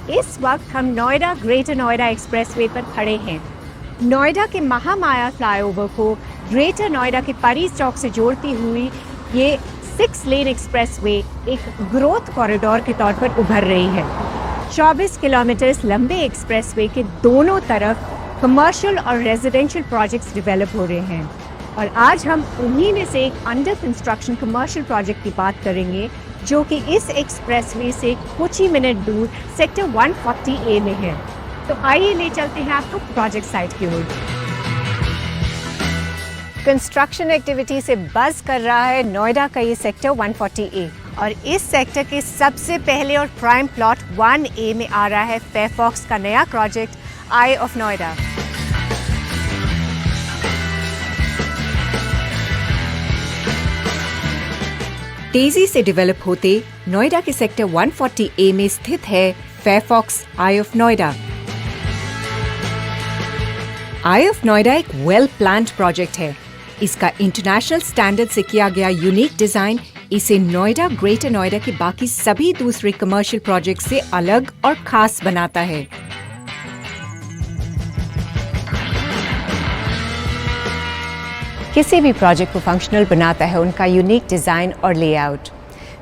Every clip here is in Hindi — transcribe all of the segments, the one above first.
इस वक्त हम नोएडा ग्रेटर नोएडा एक्सप्रेसवे पर खड़े हैं। नोएडा के महामाया फ्लाईओवर को ग्रेटर नोएडा के परी चौक से जोड़ती हुई ये 6 लेन एक्सप्रेसवे एक ग्रोथ कॉरिडोर के तौर पर उभर रही है। 24 किलोमीटर लंबे एक्सप्रेसवे के दोनों तरफ कमर्शियल और रेजिडेंशियल प्रोजेक्ट्स डेवलप हो रहे हैं और आज हम उन्हीं में से एक अंडर कंस्ट्रक्शन कमर्शियल प्रोजेक्ट की बात करेंगे जो कि इस एक्सप्रेसवे से कुछ ही मिनट दूर सेक्टर 140A में है। तो आइए ले चलते हैं आपको प्रोजेक्ट साइट की ओर। कंस्ट्रक्शन एक्टिविटी से बज़ कर रहा है नोएडा का ये सेक्टर 140A और इस सेक्टर के सबसे पहले और प्राइम प्लॉट 1A में आ रहा है फेयरफॉक्स का नया प्रोजेक्ट आई ऑफ नोएडा। तेजी से डेवलप होते नोएडा के सेक्टर 140A में स्थित है Firefox eye of Noida. I of Noida एक वेल प्लान्ड प्रोजेक्ट है। इसका इंटरनेशनल स्टैंडर्ड से किया गया यूनिक डिजाइन इसे नोएडा ग्रेटर नोएडा के बाकी सभी दूसरे कमर्शियल प्रोजेक्ट से अलग और खास बनाता है। किसी भी प्रोजेक्ट को फंक्शनल बनाता है उनका यूनिक डिज़ाइन और लेआउट।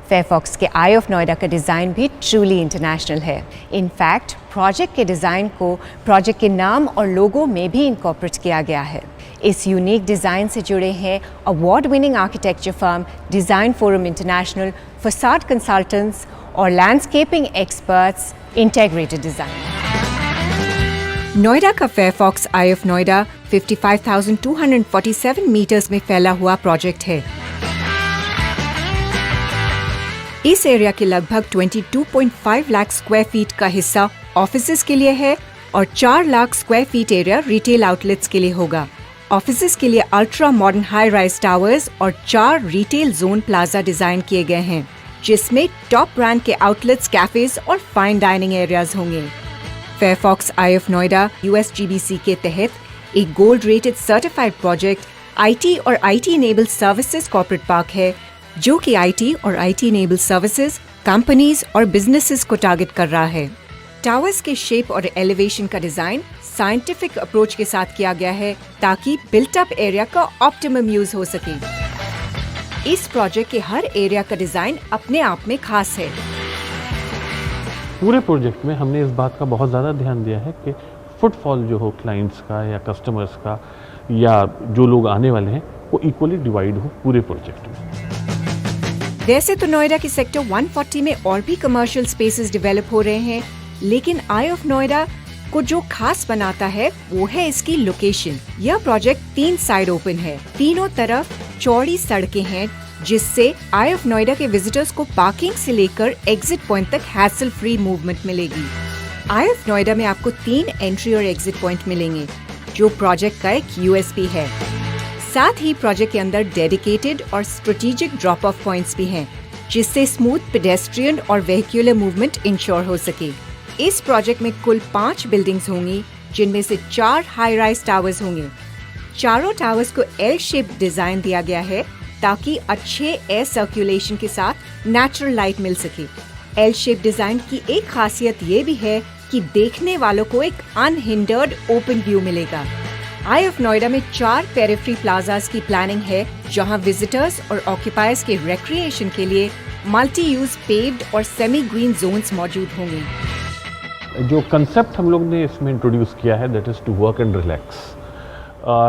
फेयरफॉक्स के आई ऑफ नोएडा का डिज़ाइन भी ट्रूली इंटरनेशनल है। इनफैक्ट प्रोजेक्ट के डिज़ाइन को प्रोजेक्ट के नाम और लोगो में भी इनकॉर्पोरेट किया गया है। इस यूनिक डिज़ाइन से जुड़े हैं award winning architecture firm design forum international, facade consultants और landscaping experts integrated design. Noida का Fairfox eye of Noida 55,247 metres में फैला हुआ प्रोजेक्ट है। इस एरिया के लगभग 22.5 लाख स्क्वायर फीट का हिस्सा ऑफिसेज के लिए है और 4 lakh square feet area retail outlets के लिए होगा। ऑफिसेज के लिए ultra modern high rise towers और 4 रिटेल जोन प्लाजा डिजाइन किए गए हैं जिसमें टॉप ब्रांड के आउटलेट्स, कैफेज और फाइन डाइनिंग एरियाज होंगे। Firefox eye of Noida USGBC के तहत एक gold rated certified project IT और IT enabled services corporate park है जो कि IT और IT इनेबल्ड सर्विसेज, कंपनीज और बिजनेसेस को टारगेट कर रहा है। टावर्स के शेप और एलिवेशन का डिजाइन साइंटिफिक अप्रोच के साथ किया गया है ताकि बिल्ट अप एरिया का ऑप्टिमम यूज हो सके। इस प्रोजेक्ट के हर एरिया का डिजाइन अपने आप में खास है। पूरे प्रोजेक्ट में हमने इस बात का बहुत ज़्यादा ध्यान दिया है कि फुटफॉल जो हो क्लाइंट्स का या कस्टमर्स का या जो लोग आने वाले हैं वो इक्वली डिवाइड हो पूरे प्रोजेक्ट में। वैसे तो नोएडा के सेक्टर 140 में और भी कमर्शियल स्पेसेस डेवलप हो रहे हैं, लेकिन आई ऑफ नोएडा को जो खास बनाता है वो है इसकी लोकेशन। यह प्रोजेक्ट 3 साइड ओपन है, तीनों तरफ चौड़ी सड़कें हैं जिससे आई ऑफ नोएडा के विजिटर्स को पार्किंग से लेकर एग्जिट पॉइंट तक हैसल फ्री मूवमेंट मिलेगी। आई ऑफ नोएडा में आपको 3 एंट्री और एग्जिट पॉइंट मिलेंगे जो प्रोजेक्ट का एक USP है। साथ ही प्रोजेक्ट के अंदर डेडिकेटेड और स्ट्रेटेजिक ड्रॉप ऑफ पॉइंट्स भी हैं जिससे स्मूथ पेडेस्ट्रियन और वेहिकुलर मूवमेंट इंश्योर हो सके। इस प्रोजेक्ट में कुल 5 बिल्डिंग्स होंगी जिनमें से 4 हाई राइज टावर्स होंगे। चारों टावर्स को L शेप डिजाइन दिया गया है ताकि अच्छे एयर सर्कुलेशन के साथ नेचुरल लाइट मिल सके। L शेप डिजाइन की एक खासियत ये भी है कि देखने वालों को एक अनहिंडर्ड ओपन व्यू मिलेगा। आई ऑफ नोएडा में 4 पेरिफेरी प्लाजास की प्लानिंग है जहां विजिटर्स और ऑक्यूपायर्स के रिक्रिएशन के लिए मल्टी यूज पेव्ड और सेमी ग्रीन जोन्स मौजूद होंगे। जो कंसेप्ट हम लोग ने इसमें इंट्रोड्यूस किया है that is to work and relax.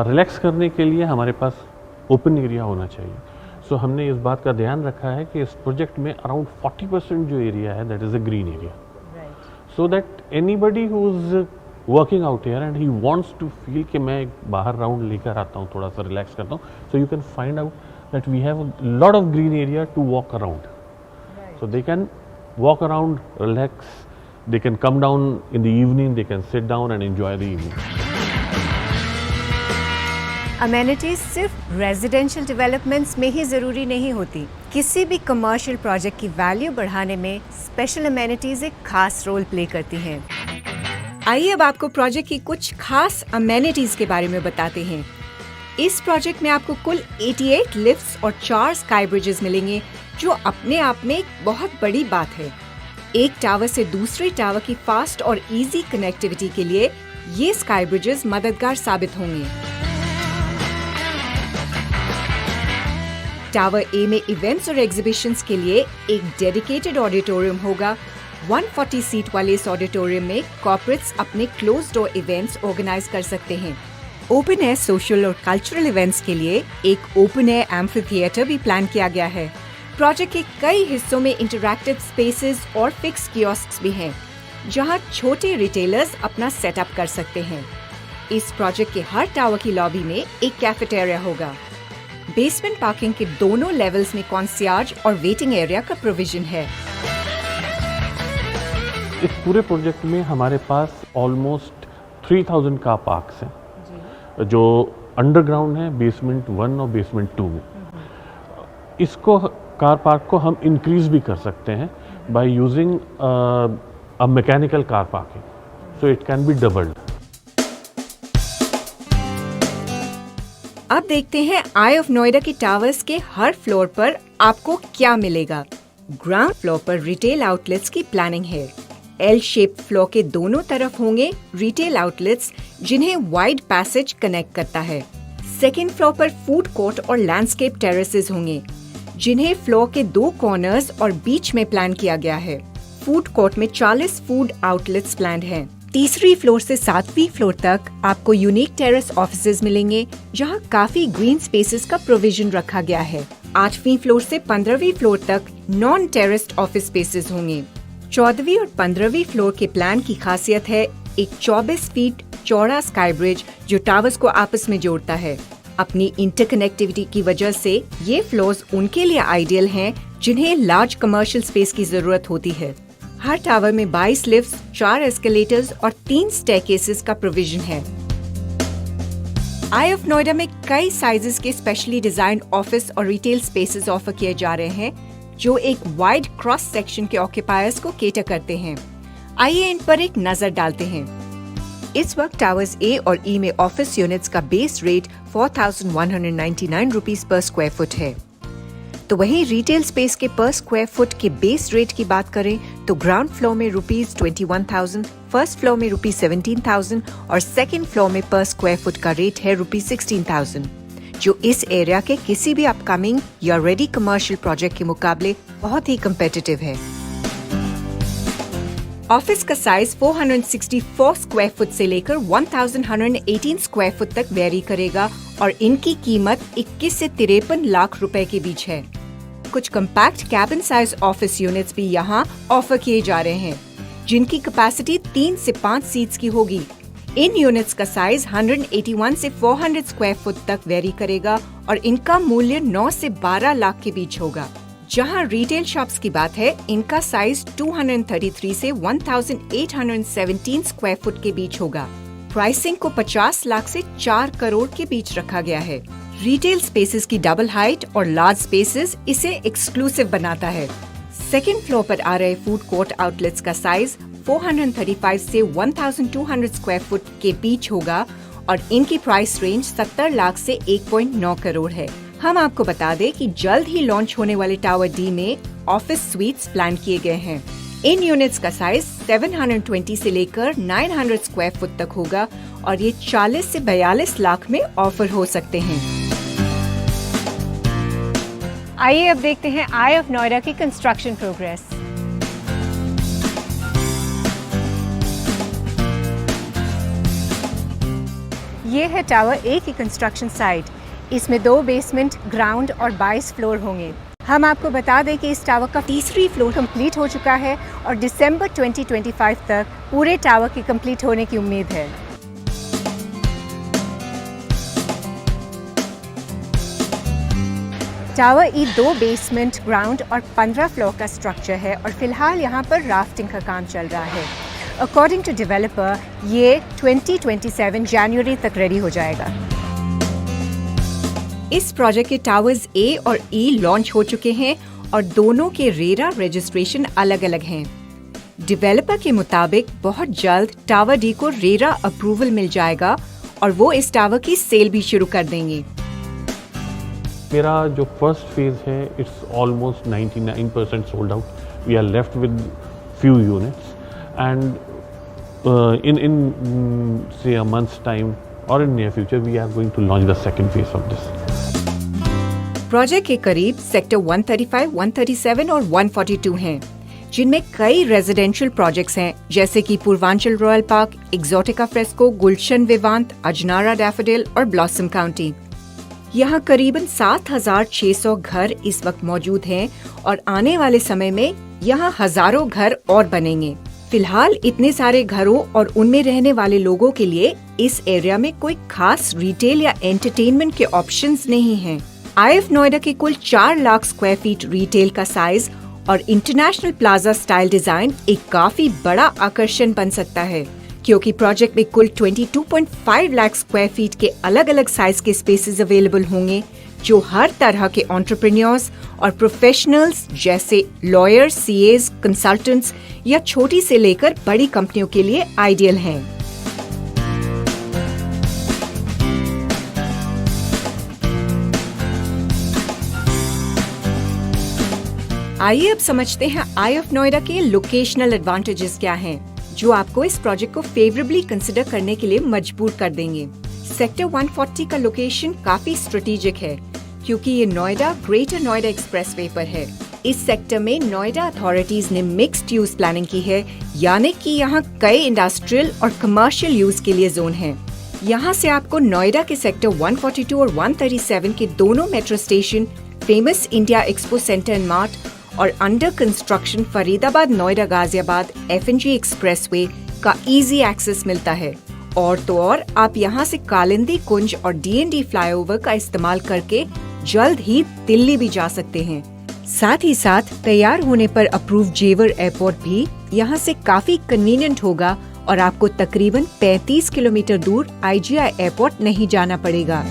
Relax करने के लिए हमारे पास ओपन एरिया होना चाहिए। सो हमने इस बात का ध्यान रखा है कि इस प्रोजेक्ट में अराउंड 40% जो एरिया है that is a green area, so that anybody who is working out here and he wants to feel कि मैं बाहर राउंड लेकर आता हूँ, थोड़ा सा रिलैक्स करता हूँ, so you can find out that we have lot of green area to walk around, so they can walk around, relax, they can come down in the evening, they can sit down and enjoy the evening. Amenities सिर्फ रेजिडेंशियल डेवलपमेंट्स में ही ज़रूरी नहीं होती। किसी भी कमर्शियल प्रोजेक्ट की वैल्यू बढ़ाने में स्पेशल अमेनिटीज एक खास रोल प्ले करती हैं। आइए अब आपको प्रोजेक्ट की कुछ खास अमेनिटीज के बारे में बताते हैं। इस प्रोजेक्ट में आपको कुल 88 लिफ्ट्स और 4 स्काई ब्रिजेस मिलेंगे जो अपने आप में एक बहुत बड़ी बात है। एक टावर से दूसरे टावर की फास्ट और इजी कनेक्टिविटी के लिए ये स्काई ब्रिजेस मददगार साबित होंगे। टावर ए में इवेंट्स और एग्जीबिशंस के लिए एक डेडिकेटेड ऑडिटोरियम होगा। 140 सीट वाले इस ऑडिटोरियम में कॉर्पोरेट्स अपने क्लोज डोर इवेंट्स ऑर्गेनाइज कर सकते हैं। ओपन एयर सोशल और कल्चरल इवेंट्स के लिए एक ओपन एयर एम्फी थिएटर भी प्लान किया गया है। प्रोजेक्ट के कई हिस्सों में इंटरैक्टिव स्पेसेस और फिक्स कियोस्क्स भी हैं, जहां छोटे रिटेलर्स अपना सेटअप कर सकते हैं। इस प्रोजेक्ट के हर टावर की लॉबी में एक कैफेटेरिया होगा। बेसमेंट पार्किंग के दोनों लेवल्स में कॉन्सियार्ज और वेटिंग एरिया का प्रोविजन है। इस पूरे प्रोजेक्ट में हमारे पास ऑलमोस्ट 3000 कार पार्क्स हैं जो अंडरग्राउंड है, बेसमेंट 1 और बेसमेंट 2 में। इसको कार पार्क को हम इंक्रीज भी कर सकते हैं by using a mechanical car parking, so it can be doubled. अब देखते हैं आई ऑफ नोएडा के टावर्स के हर फ्लोर पर आपको क्या मिलेगा। ग्राउंड फ्लोर पर रिटेल आउटलेट्स की प्लानिंग है। एल शेप फ्लोर के दोनों तरफ होंगे रिटेल आउटलेट्स जिन्हें वाइड पैसेज कनेक्ट करता है। सेकेंड फ्लोर पर फूड कोर्ट और लैंडस्केप टेरेसेस होंगे जिन्हें फ्लोर के 2 कॉर्नर्स और बीच में प्लान किया गया है। फूड कोर्ट में 40 फूड आउटलेट्स प्लान्ड हैं। तीसरी फ्लोर से 7वीं फ्लोर तक आपको यूनिक टेरेस ऑफिसेज मिलेंगे जहां काफी ग्रीन स्पेसेस का प्रोविजन रखा गया है। 8वीं फ्लोर से 15वीं फ्लोर तक नॉन टेरेस्ड ऑफिस स्पेसेस होंगे। 14वीं और 15वीं फ्लोर के प्लान की खासियत है एक 24 फीट चौड़ा स्काई ब्रिज जो टावर्स को आपस में जोड़ता है। अपनी इंटरकनेक्टिविटी की वजह से ये फ्लोर्स उनके लिए आइडियल हैं जिन्हें लार्ज कमर्शियल स्पेस की जरूरत होती है। हर टावर में 22 लिफ्ट्स, 4 एस्केलेटर्स और 3 स्टेयरकेसेस का प्रोविजन है। आई ऑफ नोएडा में कई साइजेस के स्पेशली डिजाइन्ड ऑफिस और रिटेल स्पेसेस ऑफर किए जा रहे हैं जो एक वाइड क्रॉस सेक्शन के ऑक्यूपायर्स को केटर करते हैं। आइए इन पर एक नजर डालते हैं। इस वक्त टावर्स ए और ई में ऑफिस यूनिट्स का बेस रेट 4199 रुपीस पर स्क्वायर फुट है। तो वहीं रिटेल स्पेस के पर स्क्वायर फुट के बेस रेट की बात करें तो ग्राउंड फ्लोर में रुपीज 21,000, फर्स्ट फ्लोर में रुपीज 17,000 और सेकेंड फ्लोर में पर स्क्वायर फुट का रेट है रुपीज 16,000, जो इस एरिया के किसी भी अपकमिंग या रेडी कमर्शियल प्रोजेक्ट के मुकाबले बहुत ही कम्पिटिटिव है। ऑफिस का साइज 464 स्क्वायर फुट से लेकर 1118 स्क्वायर फुट तक वेरी करेगा और इनकी कीमत 21 से 53 लाख रुपए के बीच है। कुछ compact cabin size office units भी यहाँ ऑफर किए जा रहे हैं जिनकी कैपेसिटी 3 से 5 सीट्स की होगी। इन यूनिट्स का साइज 181 से 400 स्क्वायर फुट तक वेरी करेगा और इनका मूल्य 9 से 12 लाख के बीच होगा। जहां रिटेल शॉप्स की बात है, इनका साइज 233 से 1817 स्क्वायर फुट के बीच होगा। प्राइसिंग को 50 लाख से 4 करोड़ के बीच रखा गया है। रिटेल स्पेसेस की डबल हाइट और लार्ज स्पेसेस इसे एक्सक्लूसिव बनाता है। सेकेंड फ्लोर पर आ रहे फूड कोर्ट आउटलेट्स का साइज 435 से 1200 स्क्वायर फुट के बीच होगा और इनकी प्राइस रेंज 70 लाख से 1.9 करोड़ है। हम आपको बता दें कि जल्द ही लॉन्च होने वाले टावर डी में ऑफिस स्वीट्स प्लान किए गए हैं। इन यूनिट्स का साइज 720 से लेकर 900 स्क्वायर फुट तक होगा और ये 40 से 42 लाख में ऑफर हो सकते हैं। आइए अब देखते हैं आई ऑफ नोएडा की कंस्ट्रक्शन प्रोग्रेस। ये है टावर ए की कंस्ट्रक्शन साइट। इसमें 2 बेसमेंट, ग्राउंड और 22 फ्लोर होंगे। हम आपको बता दें कि इस टावर का 3री फ्लोर कंप्लीट हो चुका है और दिसंबर 2025 तक पूरे टावर के कंप्लीट होने की उम्मीद है। टावर ई 2 बेसमेंट, ग्राउंड और 15 फ्लोर का स्ट्रक्चर है और फिलहाल यहाँ पर राफ्टिंग का काम चल रहा है। अकॉर्डिंग टू डेवलपर ये 2027 जनवरी तक रेडी हो जाएगा। इस प्रोजेक्ट के टावर्स ए और ई लॉन्च हो चुके हैं और दोनों के रेरा रजिस्ट्रेशन अलग अलग हैं। डेवलपर के मुताबिक बहुत जल्द टावर डी को रेरा अप्रूवल मिल जाएगा और वो इस टावर की सेल भी शुरू कर देंगे। मेरा जो फर्स्ट फेज है it's almost 99% sold out. We are left with few units, and in say a month's time or in near future we are going to launch the second phase of this. Project के करीब सेक्टर 135, 137 और 142 हैं, जिनमें कई रेजिडेंशियल प्रोजेक्ट्स हैं, जैसे कि Purvanchal Royal Park, Exotica Fresco, Gulshan Vivante, Ajnara Daffodil और ब्लॉसम काउंटी। यहाँ करीबन 7,600 घर इस वक्त मौजूद हैं और आने वाले समय में यहाँ हजारों घर और बनेंगे। फिलहाल इतने सारे घरों और उनमें रहने वाले लोगों के लिए इस एरिया में कोई खास रिटेल या एंटरटेनमेंट के ऑप्शंस नहीं हैं। IF नोएडा के कुल 4 लाख स्क्वायर फीट रिटेल का साइज और इंटरनेशनल प्लाजा स्टाइल डिजाइन एक काफी बड़ा आकर्षण बन सकता है, क्योंकि प्रोजेक्ट में कुल 22.5 लाख स्क्वायर फीट के अलग अलग साइज के स्पेसेस अवेलेबल होंगे, जो हर तरह के एंटरप्रेन्योर्स और प्रोफेशनल्स जैसे लॉयर्स, CAs, कंसल्टेंट्स या छोटी से लेकर बड़ी कंपनियों के लिए आइडियल हैं। आइए अब समझते हैं IF नोएडा के लोकेशनल एडवांटेजेस क्या हैं, जो आपको इस प्रोजेक्ट को फेवरेबली कंसिडर करने के लिए मजबूर कर देंगे। सेक्टर 140 का लोकेशन काफी स्ट्रेटेजिक है, क्योंकि ये नोएडा ग्रेटर नोएडा एक्सप्रेसवे पर है। इस सेक्टर में नोएडा अथॉरिटीज ने मिक्स्ड यूज प्लानिंग की है, यानी कि यहाँ कई इंडस्ट्रियल और कमर्शियल यूज के लिए जोन हैं। यहाँ से आपको नोएडा के सेक्टर 142 और 137 के दोनों metro station, famous India Expo Centre and Mart और under construction Faridabad Noida Ghaziabad FNG expressway का इजी एक्सेस मिलता है। और तो और आप यहाँ से कालिंदी कुंज और DND फ्लाईओवर का इस्तेमाल करके जल्द ही दिल्ली भी जा सकते हैं। साथ ही साथ तैयार होने पर अप्रूव जेवर एयरपोर्ट भी यहाँ से काफी कन्वीनियंट होगा और आपको तकरीबन 35 किलोमीटर दूर IGI एयरपोर्ट नहीं जाना पड़ेगा।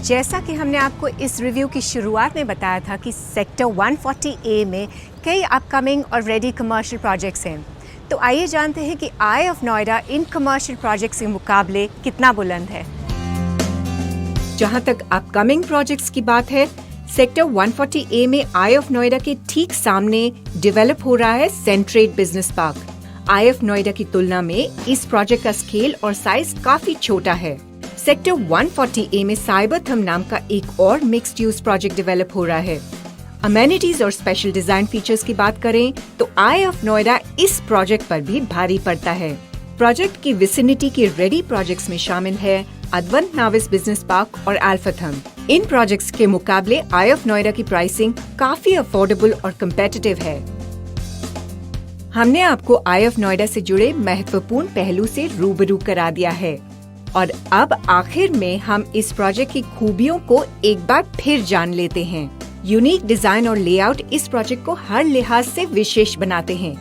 जैसा कि हमने आपको इस रिव्यू की शुरुआत में बताया था कि सेक्टर 140A में कई अपकमिंग और रेडी कमर्शियल प्रोजेक्ट्स हैं, तो आइए जानते हैं कि IF Noida in commercial projects के मुकाबले कितना बुलंद है। जहां तक अपकमिंग प्रोजेक्ट्स की बात है, सेक्टर 140A में IF नोएडा के ठीक सामने डेवलप हो रहा है सेंट्रेट बिजनेस पार्क। IF नोएडा की तुलना में इस प्रोजेक्ट का स्केल और साइज काफी छोटा है। सेक्टर 140A में साइबरथम नाम का एक और मिक्स्ड यूज प्रोजेक्ट डेवलप हो रहा है। अमेनिटीज और स्पेशल डिजाइन फीचर्स की बात करें तो IF नोएडा इस प्रोजेक्ट पर भी भारी पड़ता है। प्रोजेक्ट की विसिनिटी के रेडी प्रोजेक्ट्स में शामिल है अद्वंत नाविस बिजनेस पार्क और अल्फाथम। इन प्रोजेक्ट्स के मुकाबले IF नोएडा की प्राइसिंग काफी अफोर्डेबल और कम्पेटिटिव है। हमने आपको IF नोएडा से जुड़े महत्वपूर्ण पहलू से रूबरू करा दिया है और अब आखिर में हम इस प्रोजेक्ट की खूबियों को एक बार फिर जान लेते हैं। यूनिक डिजाइन और लेआउट इस प्रोजेक्ट को हर लिहाज से विशेष बनाते हैं।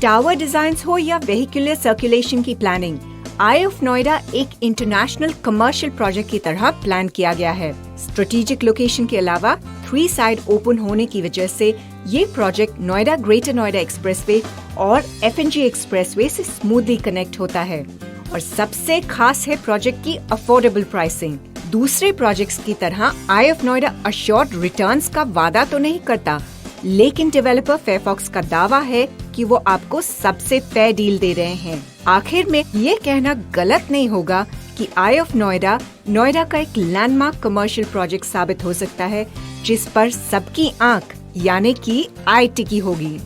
टावर डिजाइन्स हो या वेहिकुलर सर्कुलेशन की प्लानिंग, IF नोएडा एक इंटरनेशनल कमर्शियल प्रोजेक्ट की तरह प्लान किया गया है। स्ट्रेटेजिक लोकेशन के अलावा 3 साइड ओपन होने की वजह से ये project Noida greater Noida expressway और FNG एक्सप्रेसवे से स्मूथली कनेक्ट होता है। और सबसे खास है प्रोजेक्ट की अफोर्डेबल प्राइसिंग। दूसरे प्रोजेक्ट्स की तरह IF नोएडा अश्योर्ड रिटर्न्स का वादा तो नहीं करता, लेकिन डेवलपर फेयरफॉक्स का दावा है कि वो आपको सबसे फेयर डील दे रहे हैं। आखिर में ये कहना गलत नहीं होगा कि IF नोएडा नोएडा का एक लैंडमार्क कमर्शियल प्रोजेक्ट साबित हो सकता है, जिस पर सबकी आंख यानी कि आई टिकी होगी।